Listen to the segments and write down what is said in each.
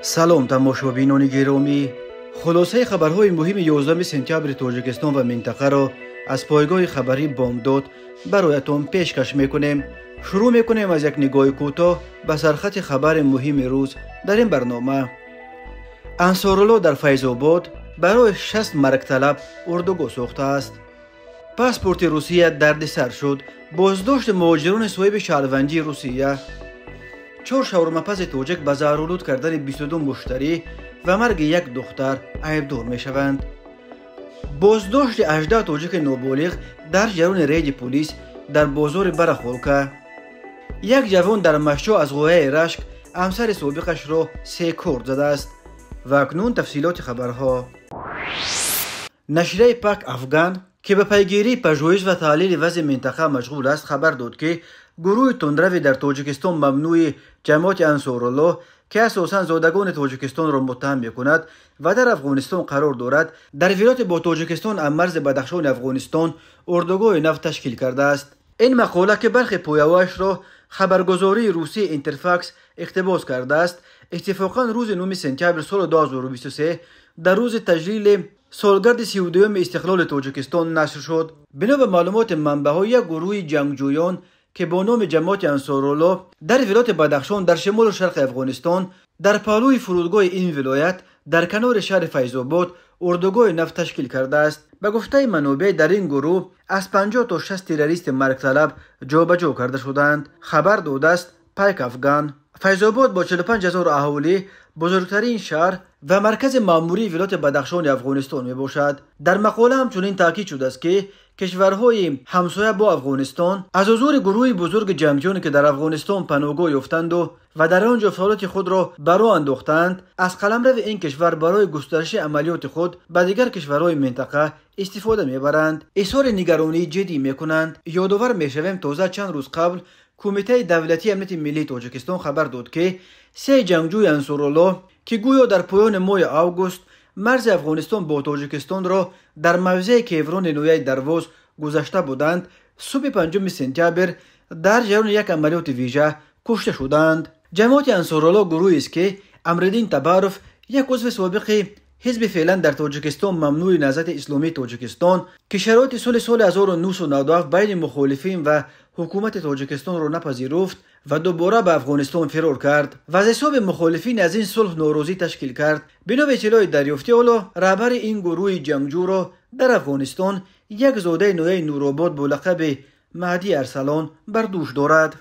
سلام تماشابینان گرامی، خلاصه خبرهای مهم 11 سپتامبر تاجیکستان و منطقه را از پایگاه خبری بامداد برایتان پیشکش میکنیم. شروع میکنیم از یک نگاه کوتاه به سرخط خبر مهم روز در این برنامه. انصارالله در فیض آباد برای 60 مرگ طلب اردوگاه ساخته است. پاسپورت روسیه دردسر شد. بازداشت مهاجران صاحب شهروندی روسیه. 4 شاورماپز تاجیک به زهرآلود کردن 22 مشتری و مرگ یک دختر عیبدار می شوند. بازداشت 18 تاجیک نابالغ در جریان رید پلیس در بازار برخولکه. یک جوان در مشجع از غایه رشک همسر سابقش را 3 کارد زده است. و اکنون تفصیلات خبرها. نشریه پاک افغان که به پیگیری پژوهش و تحلیل وضع منطقه مشغول است خبر داد که گروه تندروی در تاجیکستان ممنوع جماعت انصارالله که اساساً زادگان تاجیکستان را متهم می‌کند و در افغانستان قرار دارد در ولایت با تاجیکستان از مرز بدخشان افغانستان اردوگاه نو تشکیل کرده است. این مقاله که برخی پویاوش را خبرگزاری روسی اینترفاکس اقتباس کرده است، اتفاقاً روز 9 سپتامبر سال 2023 در روز تجلیل سالگرد 32 استقلال تاجیکستان نشر شد. بنا به معلومات منبع‌ها، یک گروه جنگجویان که با نام جماعت انصارالله در ولایت بدخشان در شمال شرق افغانستان در پهلوی فرودگاه این ولایت در کنار شهر فیض آباد اردوگاه نو تشکیل کرده است. به گفته منابع در این گروه از 50 تا 60 تروریست مرگ طلب جابجا کرده شدند. خبر داده است پاک افغان. فیض آباد با 45,000 اهالی بزرگترین شهر و مرکز مأموری ولایت بدخشان افغانستان می باشد. در مقاله همچنین تاکید شده است که کشورهای همسایه با افغانستان از حضور گروهی بزرگ جنگجویانی که در افغانستان پناهگاه یافتند و در آنجا فعالیت خود را برو انداختند، از قلمرو این کشور برای گسترش عملیات خود به دیگر کشورهای منطقه استفاده میبرند. اظهار نگرانی جدی میکنند. یادآور میشویم تازه چند روز قبل کمیته دولتی امنیت ملی تاجیکستان خبر داد که 3 جنگجوی انصارالله که گویا در پایان ماه آگوست مرز افغانستان با تاجیکستان را در موضع کیوران نویه درواز گذشته بودند، صبح 5 سپتامبر در جریان یک عملیات ویژه کشته شدند. جماعت انصارالله گروهی است که امردین تبارف، یک عضو سابق حزب فعلا در تاجیکستان ممنوع نهضت اسلامی تاجیکستان که شرایط سال 1997 بین مخالفین و حکومت تاجیکستان را نپذیرفت و دوباره به افغانستان فرار کرد و از حساب مخالفین از این صلح ناراضی تشکیل کرد. بنا به اطلاع دریافتی، حالا رهبر این گروه جنگجو را در افغانستان یک زاده نویه نورآباد با لقب مهدی ارسلان بر دوش دارد.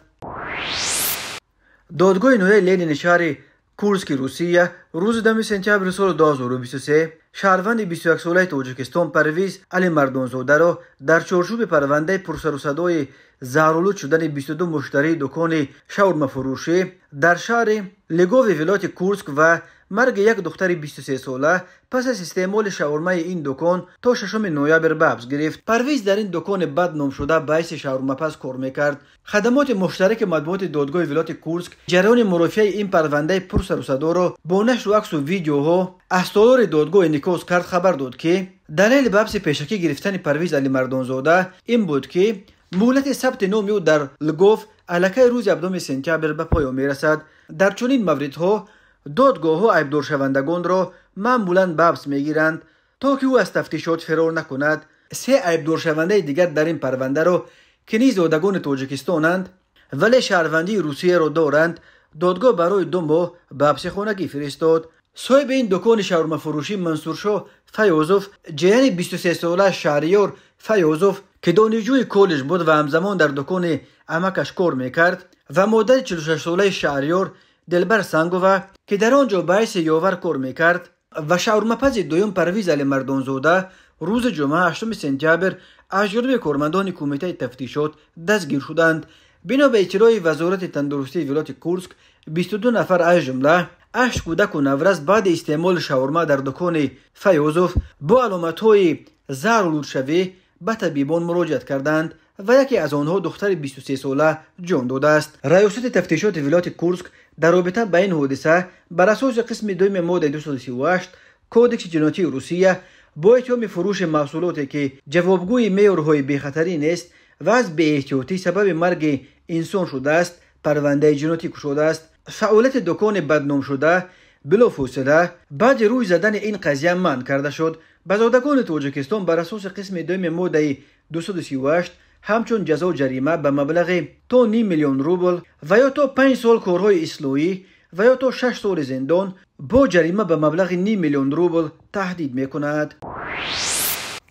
دادگاه نویه لنین شهر کورسک روسیه روز 10 سپتامبر سال 2023 شهروند 21 ساله تاجیکستان پرویز علی مردانزاده را در چارچوب پرونده پرسر و صدای زهرآلود شدن 22 مشتری دکان شاورما فروشی در شهر لگوو ولایت کورسک و مرگ یک دختر 23 ساله پس از استعمال شاورمای این دکان تا 6 نوامبر به حبس گرفت. پرویز در این دکان بدنام شده باعث شاورماپز کار میکرد. خدمات مشترک مطبوعات دادگاه ولایت کورسک جریان مرافعه این پرونده پرسر و صدا را با نشر و عکس و ویدیوها از تالار دادگاه انعکاس کرد. خبر داد که دلیل به حبس پیشکی گرفتن پرویز علی مردانزاده این بود که مهلت ثبت نام او در لگوف الکه روز 7 سپتامبر به پایان میرسد. در چنین موردها دادگاه‌ها عیبدار شوندگان را معمولاً به حبس میگیرند تا که او از تفتیشات فرار نکند. 3 عیبدار شونده دیگر در این پرونده را که نیز زادگان تاجیکستانند ولی شهروندی روسیه را دارند، دادگاه برای 2 ماه به حبس خانگی فرستاد. صاحب این دکان شاورما فروشی منصورشاه فیاضوف، جیان 23 ساله شهریار فیاضوف که دانشجوی کالج بود و همزمان در دکان عمکش کار میکرد، و مادر 46 ساله شهریار دلبر سنگووا که در آنجا باعث یاور کار میکرد، و شاورماپز دوم پرویز علی مردانزاده روز جمعه 8 سپتامبر از جانب کارمندان کمیته تفتیشات دستگیر شدند. بنا به اطلاع وزارت تندرستی ولایت کورسک 22 نفر از جمله 8 کودک و نوزاد بعد استعمال شاورما در دکان فیاضوف با علامت‌های زهرآلود شوی به طبیبان مراجعت کردند و یکی از آنها دختر 23 ساله جان داده است. ریاست تفتیشات ولایت کورسک در رابطه با این حادثه بر اساس قسم 2 ماده 238 کودکس جنایتی روسیه با اتهام فروش محصولاتی که جوابگوی معیارهای بی‌خطری نیست و از بی‌احتیاطی سبب مرگ انسان شده است پرونده جنایتی گشوده است. فعالیت دکان بدنام شده بلافاصله بعد روی زدن این قضیه منع کرده شد. بازدارندگان تاجیکستان بر اساس قسم دوم ماده 238 همچون جزا و جریمه به مبلغ تا 5 میلیون روبل و یا تا 5 سال کارهای اصلاحی و یا تا 6 سال زندان با جریمه به مبلغ 5 میلیون روبل تهدید میکند.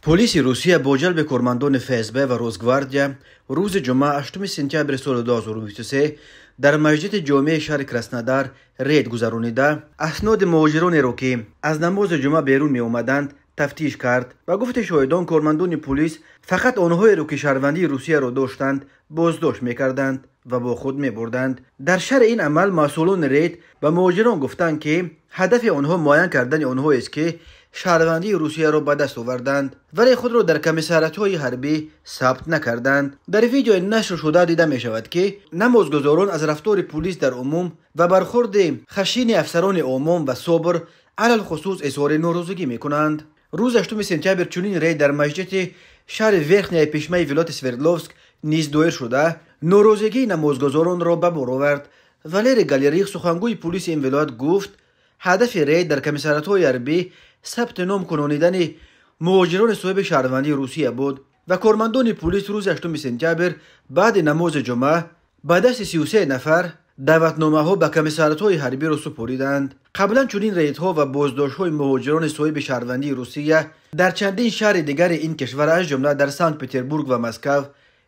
پلیس روسیه با جلب کارمندان فسبه و روزگواردیا روز جمعه 8 سپتامبر سال 2023 در مسجد جامع شهر کراسنودار رید گذرانیده اسناد مهاجرانی را که از نماز جمعه بیرون می آمدند تفتیش کرد و گفت شاهدان کارمندان پلیس فقط آنهایی را که شهروندی روسیه را داشتند بازداشت میکردند و با خود میبردند. در شرح این عمل مسئولان رید به مهاجران گفتند که هدف آنها معین کردن آنها است که شهروندی روسیه را به دست آوردند ولی خود را در کمیساریات‌های حربی ثبت نکردند. در ویدیو نشر شده دیده می شود که نمازگزاران از رفتار پلیس در عموم و برخورد خشین افسران عموم و صبر علل خصوص اظهار ناراضگی می کنند. روز 8 سپتامبر چنین رید در مسجد شهر ورخنیای پیشمه ولایت سوردلوفسک نیز دایر شده ناراضگی نمازگزاران را به بار آورد. والری گالریخ سخنگوی پلیس این ولایت گفت هدف رید در کمیساریات‌های حربی ثبت نام کنانیدن مهاجران صاحب شهروندی روسیه بود و کارمندان پلیس روز 8 سپتامبر بعد نماز جمعه با دست 33 نفر دعوتنامه ها به کمیساریات‌های حربی را سپردند. قبلا چنین ریدها و بازداشت‌های مهاجران صاحب شهروندی روسیه در چندین شهر دیگر این کشور از جمله در سنت پترزبورگ و مسکو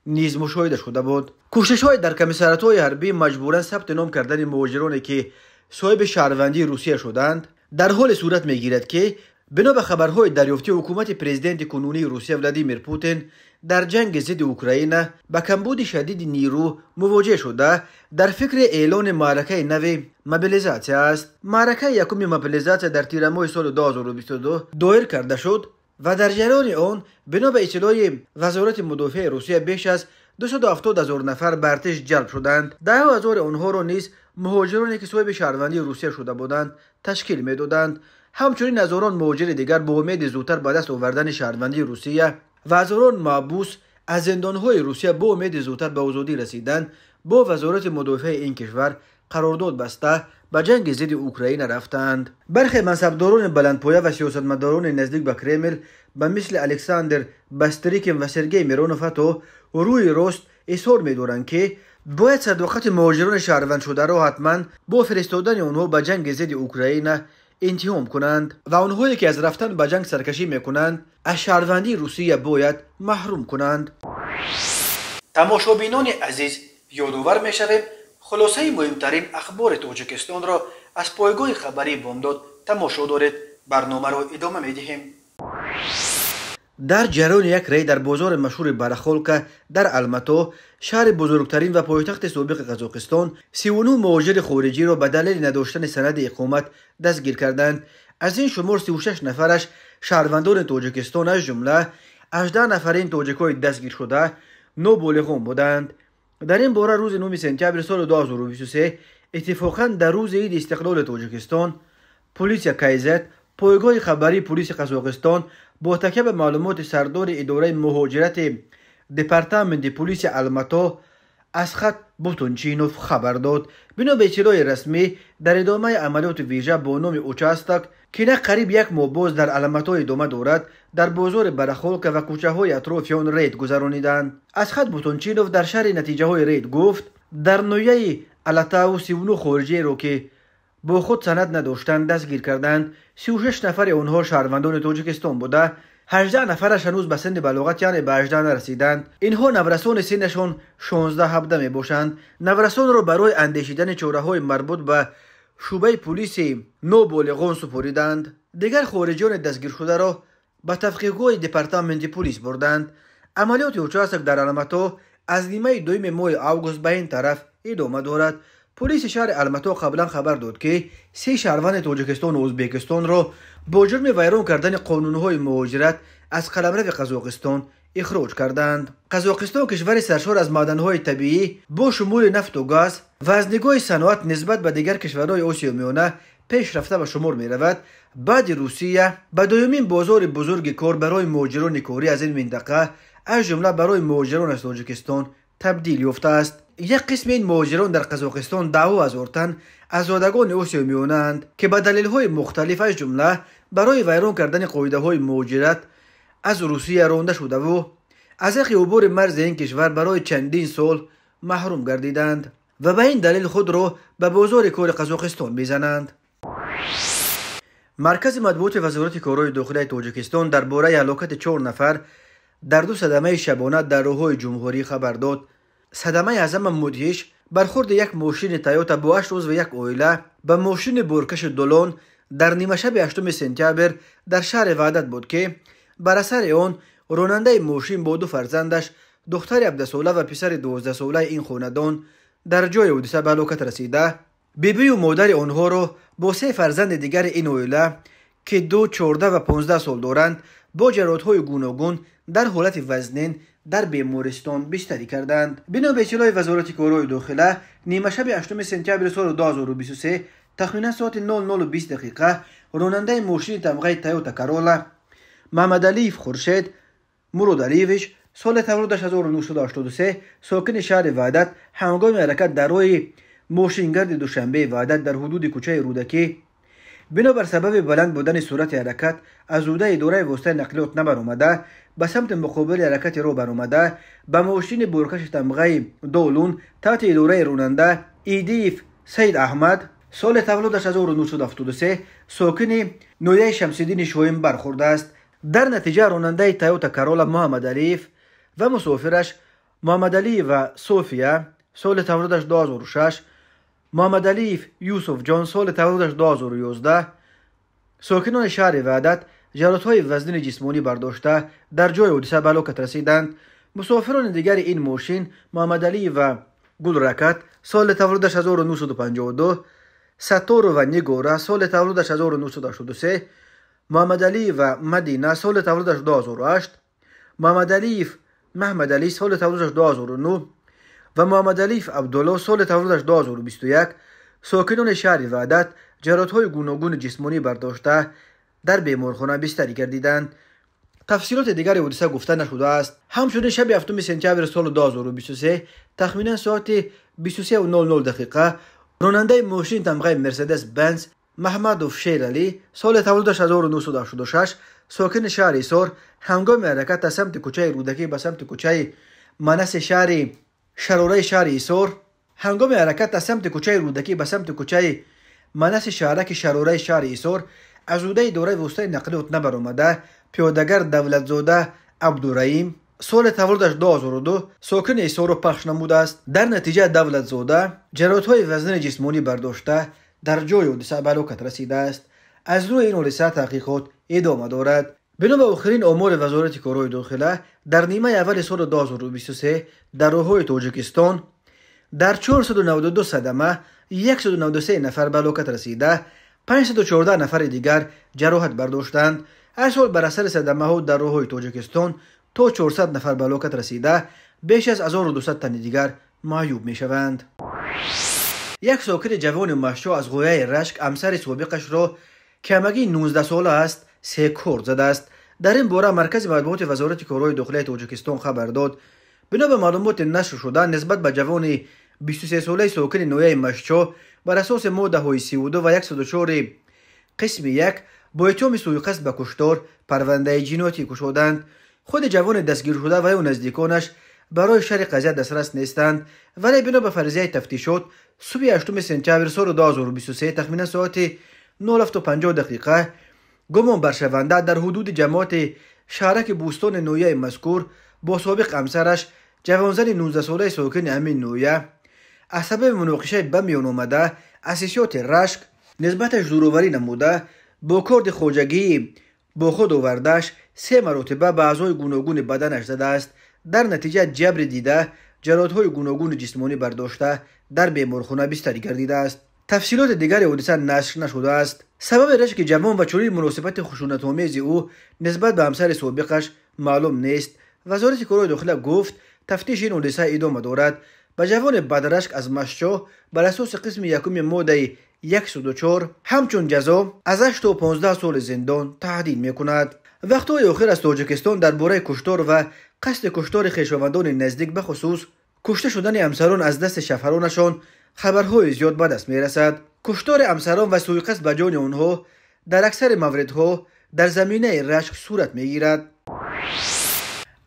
نیز مشاهده شده بود. کوشش‌های در کمیساریات‌های حربی مجبوراً ثبت نام کردن مهاجرانی که صاحب شهروندی روسیه شدند در حال صورت میگیرد که بنا به خبرهای دریافتی حکومت پرزیدنت کنونی روسیه ولادیمیر پوتین در جنگ ضد اوکراین با کمبود شدید نیرو مواجه شده در فکر اعلان معرکه نو موبیلیزاسیون است. معرکه یکم موبیلیزاسیون در تیر ماه سال 2022 دایر کرده شد و در جریان آن بنا به اطلاع وزارت مدافع روسیه بیش از 270,000 نفر به ارتش جلب شدند. 10,000 آنها را نیز مهاجرانی که صاحب شهروندی روسیه شده بودند تشکیل میدادند. همچنین هزاران مهاجر دیگر با امید زودتر به دست آوردن شهروندی روسیه و هزاران محبوس از زندانهای روسیه با امید زودتر به آزادی رسیدن با وزارت مدافع این کشور قرارداد بسته به جنگ ضد اوکراین رفتند. برخی منصبداران بلندپایه و سیاستمداران نزدیک به کرمل به مثل الکساندر باستریکین و سرگئی میرونوف تا روی راست اظهار می‌دارند که باید صداقت مهاجران شهروند شده را حتما با فرستادن آنها به جنگ ضد اوکراین انتخاب کنند و آنهایی که از رفتن به جنگ سرکشی میکنند از شهروندی روسیه باید محروم کنند. تماشابینان عزیز یادآور میشویم خلاصه مهمترین اخبار تاجیکستان را از پایگاه خبری بامداد تماشا دارید. برنامه را ادامه میدهیم. در جریان یک رید در بازار مشهور برخولکا در الماتو شهر بزرگترین و پایتخت سابق قزاقستان 39 مهاجر خارجی را به دلیل نداشتن سند اقامت دستگیر کردند. از این شمار 36 نفرش شهروندان تاجیکستان از جمله 18 نفر این تاجیک‌های دستگیر شده نابالغان بودند. در این باره روز 9 سپتامبر سال 2023 اتفاقا در روز عید استقلال تاجیکستان پلیس کایزت پایگاه خبری پلیس قزاقستان با تکیه به معلومات سردار اداره مهاجرت دپارتمنت پلیس الماتو اسخت بوتونچینوف خبر داد. بنا به اطلاع رسمی در ادامه عملیات ویژه با نام اوچاستک که نه قریب یک ماه باز در الماتو ادامه دارد در بازار برخولکا و کوچه های اطراف آن رید گذرانیدند. اسخت بوتونچینوف در شرح نتیجه های رید گفت در نویه الاتاو 39 خارجی را که با خود سند نداشتند دستگیر کردند. 36 نفر آنها شهروندان تاجیکستان بوده، 18 نفرش هنوز به سن بلاغت یعنی به 18 نرسیدند. اینها نورسان سنشان 16-17 می باشند. نورسان را برای اندیشیدن چاره‌های مربوط به شعبه پلیس نابالغان سپاریدند. دیگر خارجیان دستگیر شده را به تحقیقات دپارتمنت پلیس بردند. عملیات اوچاستک در الماتو از نیمه دوم ماه آگوست به این طرف ادامه دارد. پلیس شهر الماتو قبلا خبر داد که 3 شهروند تاجیکستان و ازبکستان را با جرم ویران کردن قانون‌های مهاجرت از قلمرو قزاقستان اخراج کردند. قزاقستان کشور سرشار از معدن‌های طبیعی با شمول نفت و گاز و از نگاه صنعت نسبت به دیگر کشورهای آسیا میانه پیش رفته به شمار می رود. بعد روسیه به دومین بازار بزرگ کار برای مهاجران کاری از این منطقه از جمله برای مهاجران از تاجیکستان تبدیل یافته است. یک قسم این مهاجران در قزاقستان 10,000 تن آزادگان آسیا می‌آیند که به دلایل مختلف از جمله برای ویران کردن قاعده‌های مهاجرت از روسیه رانده شده و از حق عبور مرز این کشور برای چندین سال محروم گردیدند و به این دلیل خود را به بازار کار قزاقستان میزنند. مرکز مطبوعات وزارت کارهای داخلی تاجیکستان درباره هلاکت 4 نفر در 2 صدمه شبانه در راههای جمهوری خبر داد. صدمه اعظم مدهش برخورد یک ماشین تویوتا با 8 عضو یک عائله به ماشین بارکش دولان در نیمه شب 8 سپتامبر در شهر وحدت بود که بر اثر آن راننده ماشین با 2 فرزندش، دختر 17 ساله و پسر 12 ساله این خاندان در جای حادثه به هلاکت رسیده. بیبی و مادر آنها را با 3 فرزند دیگر این عائله که 2، 14 و 15 سال دارند با جراحت‌های گوناگون در حالت وزنین در بیمارستان بستری کردند. بنا به اطلاع وزارت کارهای داخلی نیمه شب 8 سپتامبر سال 2023 تخمینا ساعت 00:20 دقیقه راننده ماشین تمغه تویوتا کرولا محمد علی خورشید مرودالیویچ سال تولدش 1983 ساکن شهر وحدت هنگام حرکت در راه ماشینگرد دوشنبه وحدت در حدود کوچه رودکی بنابر سبب بلند بودن سرعت حرکت از روده اداره واسطه نقلیات نبرآمده به سمت مقابل حرکت رو برآمده به ماشین بارکش تمغه دولون تحت اداره راننده ایدیف سید احمد سال تولدش 1973 ساکن نویه شمس‌الدین شاهین برخورده است. در نتیجه راننده تویوتا کرولا محمد علیف و مسافرش محمد علی و صوفیا سال تولدش 2006، محمد علیف یوسف جان سال تولدش 2011 ساکنان شهر وحدت جراحت‌های وزنین جسمانی برداشته در جای حادثه به هلاکت رسیدند. مسافران دیگر این ماشین محمد علی و گل رکت سال تولدش 1952، ستور و نیگورا سال تولدش 1983، محمد علی و مدینه سال تولدش 2008، محمد علیف محمد علی سال تولدش 2009 و محمد علیف عبدالله سال تولدش 2021 ساکنان شهر وحدت جراحت‌های گوناگون جسمانی برداشته در بیمارخانه بستری گردیدند. تفصیلات دیگر حادثه گفته نشده است. همچنین شب 7 سپتامبر سال 2023 تخمینا ساعت 23:00 دقیقه راننده ماشین تمغه مرسدس بنز محمد شیر علی سال تولدش 1986 ساکن شهر ایسار هنگام حرکت از سمت کوچه رودکی به سمت کوچه منس شهر شراره شهر ایسار هنگام حرکت از سمت کوچه رودکی به سمت کوچه منس شهرک شراره شهر ایسار از روده اداره واسطه نقلیات نبرآمده پیادهگر دولتزاده عبدالرحیم سال تولدش 2002 ساکن ایسار را پخش نموده است. در نتیجه دولتزاده جراحت‌های وزنین جسمانی برداشته در جای حادثه به هلاکت رسیده است. از روی این حادثه تحقیقات ادامه دارد. بنا به آخرین آمار وزارت کارهای داخلی در نیمه اول سال 2023 در راههای تاجیکستان در 492 صدمه 193 نفر به هلاکت رسیده، 514 نفر دیگر جراحت برداشتند. هر سال بر اثر صدمه ها در راههای تاجیکستان تا 400 نفر به هلاکت رسیده، بیش از 1200 تن دیگر معیوب می شوند. یک ساکن جوان مشو از غویه رشک همسر سابقش را که همگی 19 ساله است 3 کور زده است. در این باره مرکز مطبوعات وزارت کارهای داخلی تاجیکستان خبر داد. بنا به معلومات نشر شده نسبت به جوان 23 ساله ساکن نویه مشو بر اساس ماده های 32 و 104 قسم 1 با اتهام سوءقصد به کشتار پرونده جنایتی گشودند. خود جوان دستگیر شده و نزدیکانش برای شرح قضیه دسترس نیستند، ولی بنا به فرضیه تفتیشات صبح 8 سپتامبر سال 2023 تخمینا ساعت 09:50 دقیقه گمان بر شونده در حدود جماعت شهرک بوستان نویه مذکور با سابق همسرش جوانزن 19 ساله ساکن همین نویه از سبب مناقشه به میان آمده اساسیات رشک نسبتش زورآوری نموده با کارد خواجگی با خود آوردهش 3 مرتبه به اعضای گوناگون بدنش زده است. در نتیجه جبر دیده جراحت‌های گوناگون جسمانی برداشته در بیمارخانه بستری گردیده است. تفصیلات دیگر حادثه نشر نشده است. سبب رشک جوان و چنین مناسبت خشونت‌آمیز او نسبت به همسر سابقش معلوم نیست. وزارت کارهای داخلی گفت تفتیش این حادثه ادامه دارد. به جوان بدرشک از مشچو بر اساس قسم یکم ماده 104 همچون جزا از 8 تا 15 سال زندان تعدیل می‌کند. وقت‌های آخر از تاجیکستان درباره کشتار و قصد کشتار خویشاوندان نزدیک به خصوص کشته شدن همسران از دست شفرانشان خبرهای زیاد به دست می رسد. کشتار همسران و سوء قصد به جان آنها در اکثر موردها در زمینه رشک صورت می گیرد.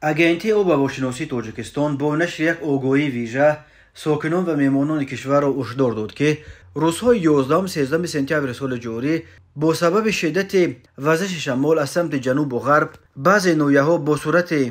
اگنتی آب و هواشناسی تاجیکستان با نشر یک آگاهی ویژه ساکنان و مهمانان کشور را هشدار داد که روزهای 11 و 13 سپتامبر سال جاری با سبب شدت وزش شمال از سمت جنوب و غرب بعضی نویه‌ها با سرعت 18-23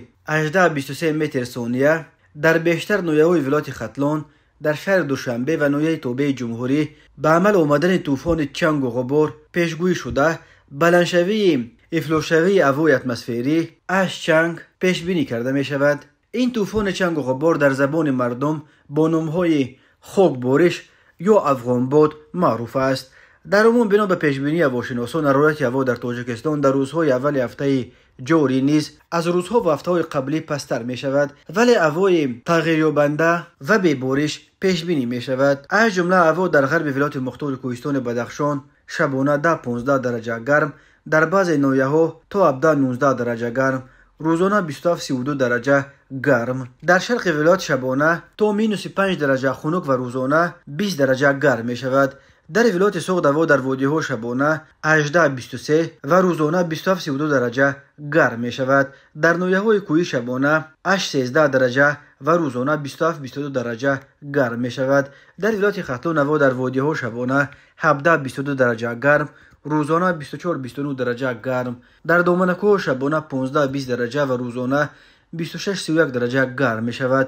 متر ثانیه در بیشتر نویه‌های ولایت ختلان در شهر دوشنبه و نویه توبه جمهوری به عمل آمدن طوفان چنگ و غبار پیشگویی شده بلندشوی افلاشوی هوای اتمسفری اش چنگ پیش بینی کرده می شود. این طوفان چنگ و غبار در زبان مردم با نام‌های خاک بارش یا افغان باد معروف است. در عموم بنا به پیشبینی هواشناسان حرارت هوا در تاجیکستان در روزهای اول هفته جاری نیز از روزها و هفته‌های قبلی پستر می شود، ولی هوای تغییر یابنده و بی بارش پیش بینی می شود. از جمله هوا در غرب ولایت مختار کوهستان بدخشان شبانه 10-15 درجه گرم، در بعضی ناحیه‌ها تا 17-19 درجه گرم، روزانه 27-32 درجه گرم. در شرق ولایت شبانه تا -5 درجه خنک و روزانه 20 درجه گرم می شود. در ولایت سوق هوا در وادی‌ها شبانه 18-23 و روزانه 27-32 درجه گرم می شود. در ناحیه‌های کوهی شبانه 8-13 درجه و روزانه 27-22 درجه گرم می شود. در ولایت ختلان هوا در وادی‌ها شبانه 17-22 درجه گرم، روزانه 24-29 درجه گرم. در دامنکوه شبانه 15-20 درجه و روزانه 26-31 درجه گرم می شود.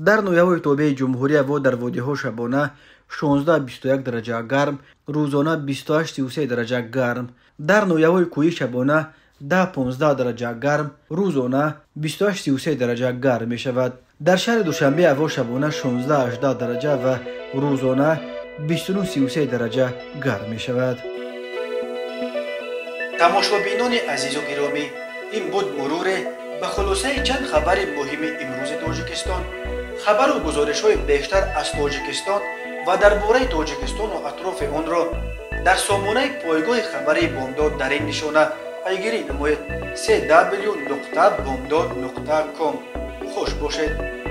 در ناحیه‌های توبه جمهوری هوا در وادی‌ها شبانه 16-21 درجه گرم، روزانه 28-33 درجه گرم. در ناحیه‌های کوهی شبانه 10-15 درجه گرم، روزانه 28-33 درجه گرم می شود. در شهر دوشنبه هوا شبانه 16-18 درجه و روزانه 29-33 درجه گرم می شود. تماشابینان عزیز و گرامی، این بود مرور به خلاصه چند خبر مهم امروز تاجیکستان. خبر و گزارش‌های بیشتر از تاجیکستان و درباره تاجیکستان و اطراف آن را در سامانه پایگاه خبری بامداد در این نشانه پیگیری نمایید: www.bomdad.com. خوش باشید.